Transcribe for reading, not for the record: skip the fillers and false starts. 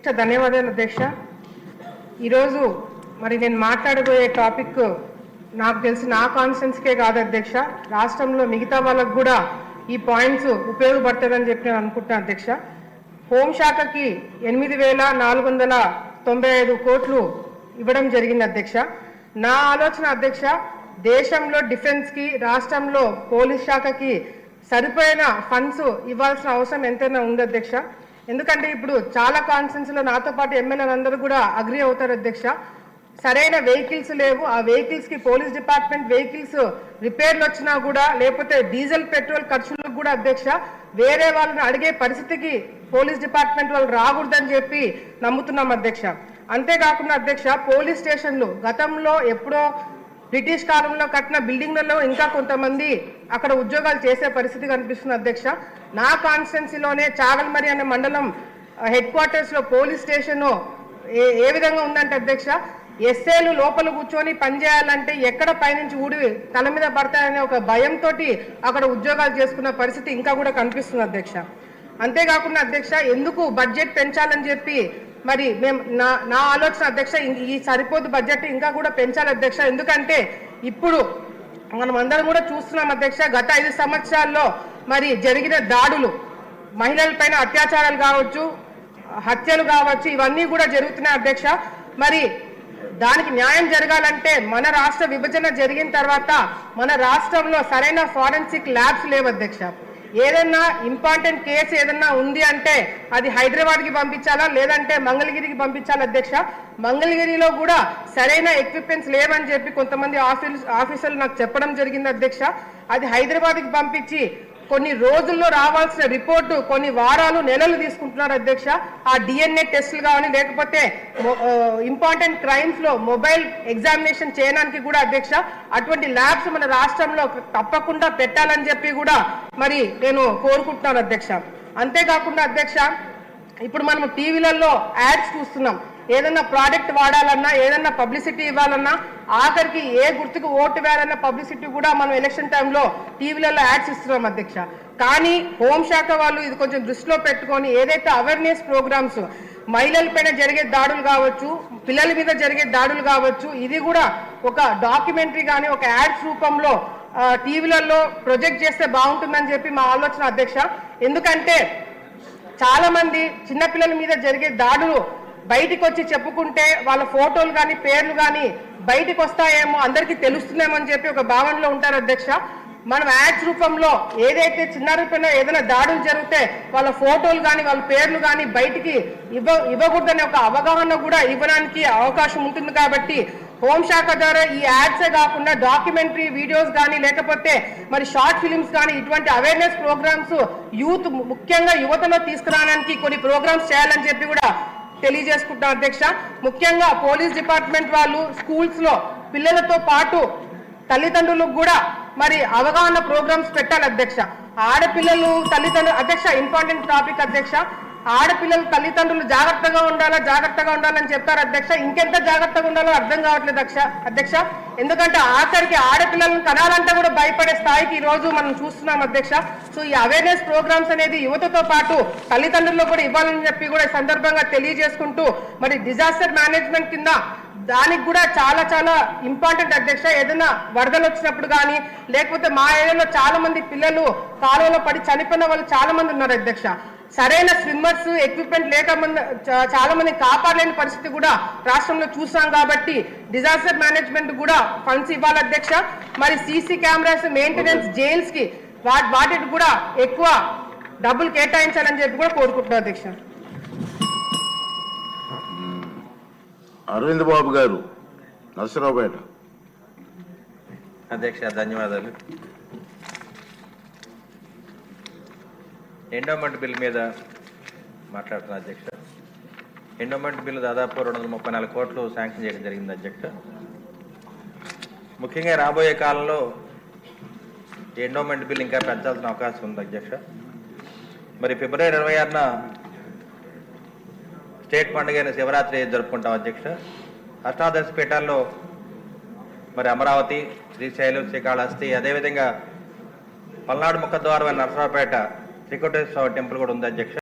ధన్యవాదాలు అధ్యక్ష. ఈరోజు మరి నేను మాట్లాడబోయే టాపిక్ నాకు తెలిసి నా కాన్స్టిట్యున్సీకే కాదు అధ్యక్ష, రాష్ట్రంలో మిగతా వాళ్ళకు కూడా ఈ పాయింట్స్ ఉపయోగపడుతుందని చెప్పి నేను అనుకుంటున్నాను అధ్యక్ష. హోంశాఖకి 8,495 కోట్లు ఇవ్వడం జరిగింది అధ్యక్ష. నా ఆలోచన అధ్యక్ష, దేశంలో డిఫెన్స్కి రాష్ట్రంలో పోలీస్ శాఖకి సరిపోయిన ఫండ్స్ ఇవ్వాల్సిన అవసరం ఎంతైనా ఉంది అధ్యక్ష. ఎందుకంటే ఇప్పుడు చాలా కాన్స్టిట్యున్సీలో నాతో పాటు ఎమ్మెల్యేలు అందరూ కూడా అగ్రి అవుతారు అధ్యక్ష. సరైన వెహికల్స్ లేవు, ఆ వెహికల్స్కి పోలీస్ డిపార్ట్మెంట్ వెహికల్స్ రిపేర్లు వచ్చినా కూడా లేకపోతే డీజిల్ పెట్రోల్ ఖర్చులకు కూడా అధ్యక్ష వేరే వాళ్ళని అడిగే పరిస్థితికి పోలీస్ డిపార్ట్మెంట్ వాళ్ళు రాకూడదని చెప్పి నమ్ముతున్నాం అధ్యక్ష. అంతేకాకుండా అధ్యక్ష, పోలీస్ స్టేషన్లు గతంలో ఎప్పుడో బ్రిటిష్ కాలంలో కట్టిన బిల్డింగ్లలో ఇంకా కొంతమంది అక్కడ ఉద్యోగాలు చేసే పరిస్థితి కనిపిస్తుంది అధ్యక్ష. నా కాన్స్టిట్యున్సీలోనే చాగల్మరి అనే మండలం హెడ్ క్వార్టర్స్లో పోలీస్ స్టేషన్ ఏ విధంగా ఉందంటే అధ్యక్ష, ఎస్ఏలు లోపల కూర్చొని పనిచేయాలంటే ఎక్కడ పైనుంచి ఊడి తల మీద పడతాయనే ఒక భయంతో అక్కడ ఉద్యోగాలు చేసుకున్న పరిస్థితి ఇంకా కూడా కనిపిస్తుంది అధ్యక్ష. అంతేకాకుండా అధ్యక్ష, ఎందుకు బడ్జెట్ పెంచాలని చెప్పి మరి మేము నా ఆలోచన అధ్యక్ష, ఈ సరిపోదు బడ్జెట్ ఇంకా కూడా పెంచాలి అధ్యక్ష. ఎందుకంటే ఇప్పుడు మనం అందరం కూడా చూస్తున్నాం అధ్యక్ష, గత 5 సంవత్సరాల్లో మరి జరిగిన దాడులు, మహిళలపైన అత్యాచారాలు కావచ్చు, హత్యలు కావచ్చు, ఇవన్నీ కూడా జరుగుతున్నాయి అధ్యక్ష. మరి దానికి న్యాయం జరగాలంటే మన రాష్ట్ర విభజన జరిగిన తర్వాత మన రాష్ట్రంలో సరైన ఫారెన్సిక్ ల్యాబ్స్ లేవు అధ్యక్ష. ఏదన్నా ఇంపార్టెంట్ కేసు ఏదన్నా ఉంది అంటే అది హైదరాబాద్కి పంపించాలా లేదంటే మంగళగిరికి పంపించాలి అధ్యక్ష. మంగళగిరిలో కూడా సరైన ఎక్విప్మెంట్స్ లేవని చెప్పి కొంతమంది ఆఫీసర్లు నాకు చెప్పడం జరిగింది అధ్యక్ష. అది హైదరాబాద్కి పంపించి కొన్ని రోజుల్లో రావాల్సిన రిపోర్టు కొన్ని వారాలు నెలలు తీసుకుంటున్నారు అధ్యక్ష. ఆ డిఎన్ఏ టెస్టులు కావాలి లేకపోతే ఇంపార్టెంట్ క్రైమ్స్లో మొబైల్ ఎగ్జామినేషన్ చేయడానికి కూడా అధ్యక్ష అటువంటి ల్యాబ్స్ మన రాష్ట్రంలో తప్పకుండా పెట్టాలని చెప్పి కూడా మరి నేను కోరుకుంటున్నాను అధ్యక్ష. అంతేకాకుండా అధ్యక్ష, ఇప్పుడు మనం టీవీలలో యాడ్స్ చూస్తున్నాం, ఏదన్నా ప్రోడక్ట్ వాడాలన్నా ఏదన్నా పబ్లిసిటీ ఇవ్వాలన్నా ఆఖరికి ఏ గుర్తుకు ఓటు వేయాలన్న పబ్లిసిటీ కూడా మనం ఎలక్షన్ టైంలో టీవీలలో యాడ్స్ ఇస్తున్నాం అధ్యక్ష. కానీ హోంశాఖ వాళ్ళు ఇది కొంచెం దృష్టిలో పెట్టుకొని ఏదైతే అవేర్నెస్ ప్రోగ్రామ్స్ మహిళలపైన జరిగే దాడులు కావచ్చు, పిల్లల మీద జరిగే దాడులు కావచ్చు, ఇది కూడా ఒక డాక్యుమెంటరీ కానీ ఒక యాడ్స్ రూపంలో టీవీలలో ప్రొజెక్ట్ చేస్తే బాగుంటుందని చెప్పి మా ఆలోచన అధ్యక్ష. ఎందుకంటే చాలా మంది చిన్నపిల్లల మీద జరిగే దాడులు బయటికి వచ్చి చెప్పుకుంటే వాళ్ళ ఫోటోలు కానీ పేర్లు కానీ బయటికి వస్తాయేమో, అందరికీ తెలుస్తుందేమో అని చెప్పి ఒక భావనలో ఉంటారు అధ్యక్ష. మనం యాడ్స్ రూపంలో ఏదైతే చిన్నారులపైన ఏదైనా దాడులు జరిగితే వాళ్ళ ఫోటోలు కానీ వాళ్ళ పేర్లు కానీ బయటికి ఇవ్వకూడదనే ఒక అవగాహన కూడా ఇవ్వడానికి అవకాశం ఉంటుంది. కాబట్టి హోంశాఖ ద్వారా ఈ యాడ్సే కాకుండా డాక్యుమెంటరీ వీడియోస్ కానీ లేకపోతే మరి షార్ట్ ఫిలిమ్స్ కానీ ఇటువంటి అవేర్నెస్ ప్రోగ్రామ్స్ యూత్ ముఖ్యంగా యువతలో తీసుకురావడానికి కొన్ని ప్రోగ్రామ్స్ చేయాలని చెప్పి కూడా తెలియజేసుకుంటున్నాం అధ్యక్ష. ముఖ్యంగా పోలీస్ డిపార్ట్మెంట్ వాళ్ళు స్కూల్స్లో పిల్లలతో పాటు తల్లిదండ్రులకు కూడా మరి అవగాహన ప్రోగ్రామ్స్ పెట్టాలి అధ్యక్ష. ఆడపిల్లలు తల్లిదండ్రులు అధ్యక్ష ఇంపార్టెంట్ టాపిక్ అధ్యక్ష, ఆడపిల్లలు తల్లిదండ్రులు జాగ్రత్తగా ఉండాలని చెప్తారు అధ్యక్ష. ఇంకెంత జాగ్రత్తగా ఉండాలో అర్థం కావట్లేదు అధ్యక్ష. ఎందుకంటే ఆఖరికి ఆడపిల్లలను కనాలంటే కూడా భయపడే స్థాయికి ఈ రోజు మనం చూస్తున్నాం అధ్యక్ష. సో ఈ అవేర్నెస్ ప్రోగ్రామ్స్ అనేది యువతతో పాటు తల్లిదండ్రుల్లో కూడా ఇవ్వాలని చెప్పి కూడా ఈ సందర్భంగా తెలియజేసుకుంటూ మరి డిజాస్టర్ మేనేజ్మెంట్ కింద దానికి కూడా చాలా చాలా ఇంపార్టెంట్ అధ్యక్ష. ఏదైనా వరదలు వచ్చినప్పుడు కానీ లేకపోతే మా ఏరియాలో చాలా మంది పిల్లలు కాలువలో పడి చనిపోయిన వాళ్ళు చాలా మంది ఉన్నారు అధ్యక్ష. సరైన స్విమ్మర్స్ ఎక్విప్మెంట్ లేక చాలా మంది కాపాడలేని పరిస్థితి కూడా రాష్ట్రంలో చూసాం. కాబట్టి డిజాస్టర్ మేనేజ్మెంట్ కూడా ఫండ్స్ ఇవ్వాలి అధ్యక్ష. మరి సీసీ కెమెరాస్ మెయింటెనెన్స్ జైల్స్ కి వాటికి కూడా ఎక్కువ డబ్బులు కేటాయించాలని చెప్పి కూడా కోరుకుంటున్నాను అధ్యక్ష. అరవింద్ బాబు గారు, నరసరావుపేట. అధ్యక్ష ధన్యవాదాలు. ఎండోమెంట్ బిల్ మీద మాట్లాడుతున్నా అధ్యక్ష. ఎండోమెంట్ బిల్లు దాదాపు 234 కోట్లు శాంక్షన్ చేయడం జరిగింది అధ్యక్ష. ముఖ్యంగా రాబోయే కాలంలో ఎండోమెంట్ బిల్ ఇంకా పెంచాల్సిన అవకాశం ఉంది అధ్యక్ష. మరి ఫిబ్రవరి 26న స్టేట్ పండుగైన శివరాత్రి జరుపుకుంటాం అధ్యక్ష. అష్టాదశ పీఠాల్లో మరి అమరావతి, శ్రీశైలం, శ్రీకాళహస్తి, అదేవిధంగా పల్నాడు ముఖద్వారం నరసరావుపేట శ్రీకోటేశ్వర టెంపుల్ కూడా ఉంది అధ్యక్ష.